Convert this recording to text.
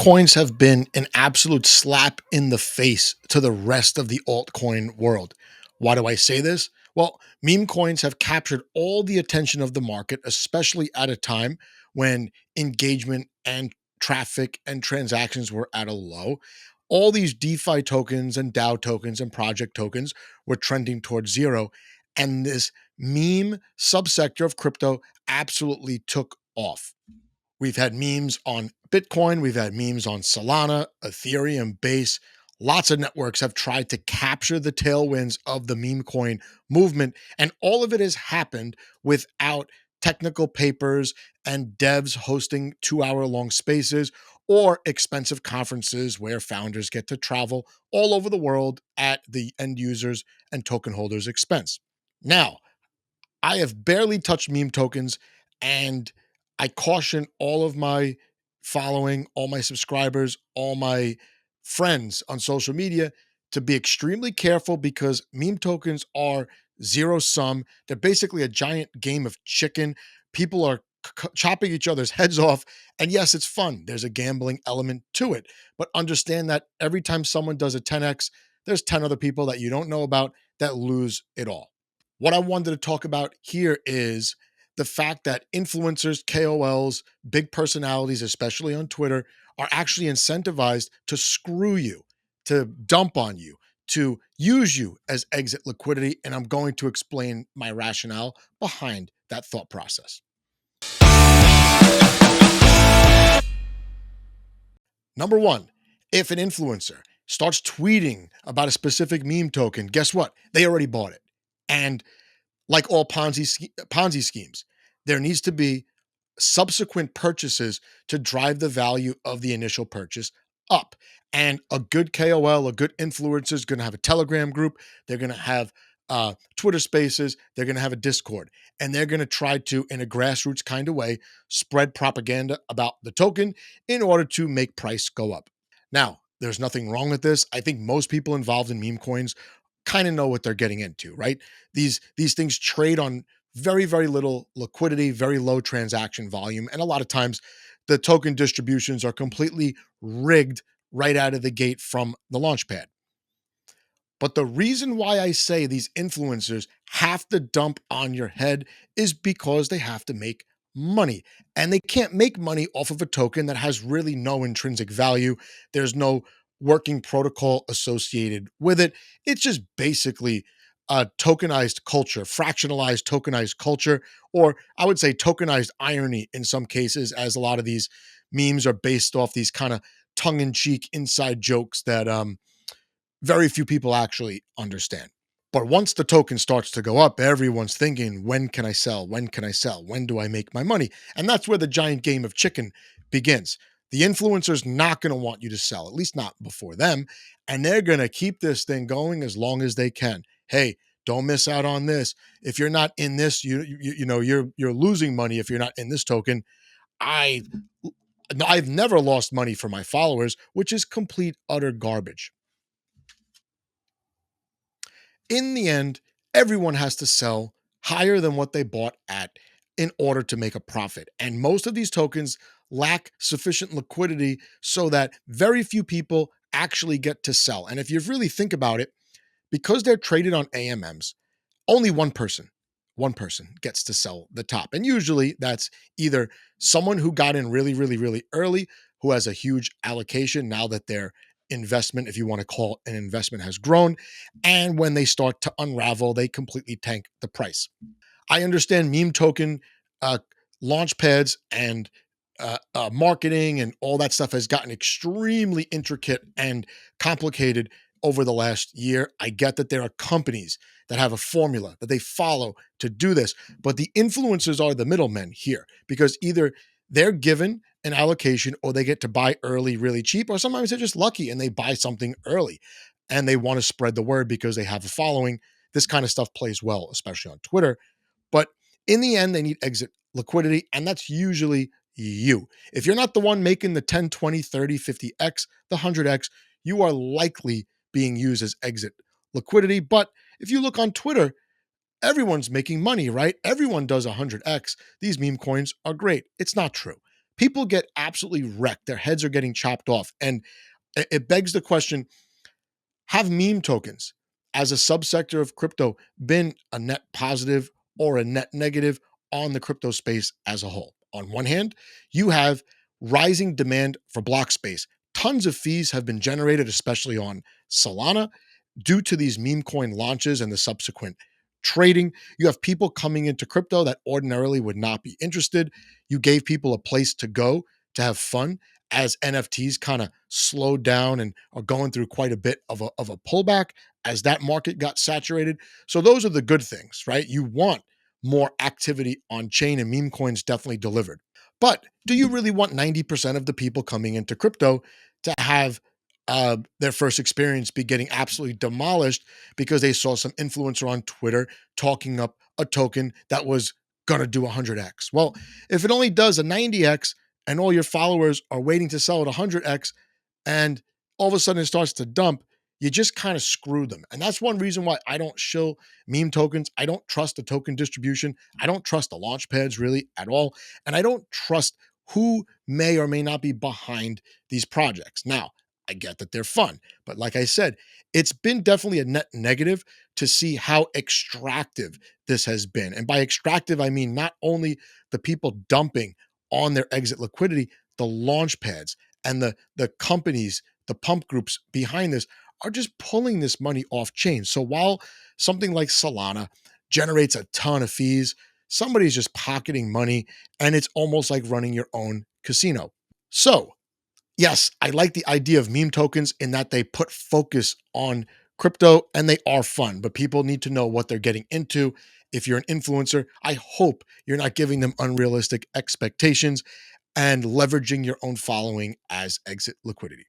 coins have been an absolute slap in the face to the rest of the altcoin world. Why do I say this? Well, meme coins have captured all the attention of the market, especially at a time when engagement and traffic and transactions were at a low. All these DeFi tokens and DAO tokens and project tokens were trending towards zero. And this meme subsector of crypto absolutely took off. We've had memes on Bitcoin, we've had memes on Solana, Ethereum, Base. Lots of networks have tried to capture the tailwinds of the meme coin movement, and all of it has happened without technical papers and devs hosting 2 hour long spaces or expensive conferences where founders get to travel all over the world at the end users and token holders' expense. Now, I have barely touched meme tokens, and I caution all of my following, all my subscribers, all my friends on social media to be extremely careful because meme tokens are zero sum. They're basically a giant game of chicken. People are chopping each other's heads off. And yes, it's fun. There's a gambling element to it. But understand that every time someone does a 10x, there's 10 other people that you don't know about that lose it all. What I wanted to talk about here is the fact that influencers, KOLs, big personalities, especially on Twitter, are actually incentivized to screw you, to dump on you, to use you as exit liquidity. And I'm going to explain my rationale behind that thought process. Number one, if an influencer starts tweeting about a specific meme token, guess what? They already bought it. And like all Ponzi schemes, there needs to be subsequent purchases to drive the value of the initial purchase up. And a good KOL, a good influencer is going to have a Telegram group. They're going to have Twitter spaces. They're going to have a Discord. And they're going to try to, in a grassroots kind of way, spread propaganda about the token in order to make price go up. Now, there's nothing wrong with this. I think most people involved in meme coins kind of know what they're getting into, right? These things trade on very, very little liquidity, very low transaction volume. And a lot of times the token distributions are completely rigged right out of the gate from the launchpad. But the reason why I say these influencers have to dump on your head is because they have to make money. And they can't make money off of a token that has really no intrinsic value. There's no working protocol associated with it. It's just basically a tokenized culture, fractionalized tokenized culture, or I would say tokenized irony in some cases, as a lot of these memes are based off these kind of tongue-in-cheek inside jokes that very few people actually understand. But once the token starts to go up, everyone's thinking, when can I sell? When can I sell? When do I make my money? And that's where the giant game of chicken begins. The influencer's not going to want you to sell, at least not before them. And they're going to keep this thing going as long as they can. Hey, don't miss out on this. If you're not in this, you're losing money if you're not in this token. I've never lost money for my followers, which is complete utter garbage. In the end, everyone has to sell higher than what they bought at in order to make a profit. And most of these tokens lack sufficient liquidity so that very few people actually get to sell. And if you really think about it, because they're traded on AMMs, only one person gets to sell the top. And usually that's either someone who got in really, really, really early, who has a huge allocation now that their investment, if you want to call it an investment, has grown. And when they start to unravel, they completely tank the price. I understand meme token uh, launch pads and marketing and all that stuff has gotten extremely intricate and complicated over the last year. I get that there are companies that have a formula that they follow to do this, but the influencers are the middlemen here because either they're given an allocation or they get to buy early really cheap, or sometimes they're just lucky and they buy something early and they want to spread the word because they have a following. This kind of stuff plays well, especially on Twitter. But in the end, they need exit liquidity, and that's usually you. If you're not the one making the 10, 20, 30, 50x, the 100x, you are likely being used as exit liquidity. But if you look on Twitter, everyone's making money, right? Everyone does 100x. These meme coins are great. It's not true. People get absolutely wrecked. Their heads are getting chopped off. And it begs the question, have meme tokens as a subsector of crypto been a net positive or a net negative on the crypto space as a whole? On one hand, you have rising demand for block space. Tons of fees have been generated, especially on Solana, due to these meme coin launches and the subsequent trading. You have people coming into crypto that ordinarily would not be interested. You gave people a place to go to have fun as NFTs kind of slowed down and are going through quite a bit of a pullback as that market got saturated. So those are the good things, right? You want more activity on chain, and meme coins definitely delivered. But do you really want 90% of the people coming into crypto to have their first experience be getting absolutely demolished because they saw some influencer on Twitter talking up a token that was going to do 100x? Well, if it only does a 90x and all your followers are waiting to sell at 100x, and all of a sudden it starts to dump, you just kind of screw them. And that's one reason why I don't shill meme tokens. I don't trust the token distribution. I don't trust the launch pads really at all. And I don't trust who may or may not be behind these projects. Now, I get that they're fun, but like I said, it's been definitely a net negative to see how extractive this has been. And by extractive, I mean not only the people dumping on their exit liquidity, the launch pads and the companies, the pump groups behind this are just pulling this money off chain. So while something like Solana generates a ton of fees, somebody's just pocketing money, and it's almost like running your own casino. So yes, I like the idea of meme tokens in that they put focus on crypto and they are fun, but people need to know what they're getting into. If you're an influencer, I hope you're not giving them unrealistic expectations and leveraging your own following as exit liquidity.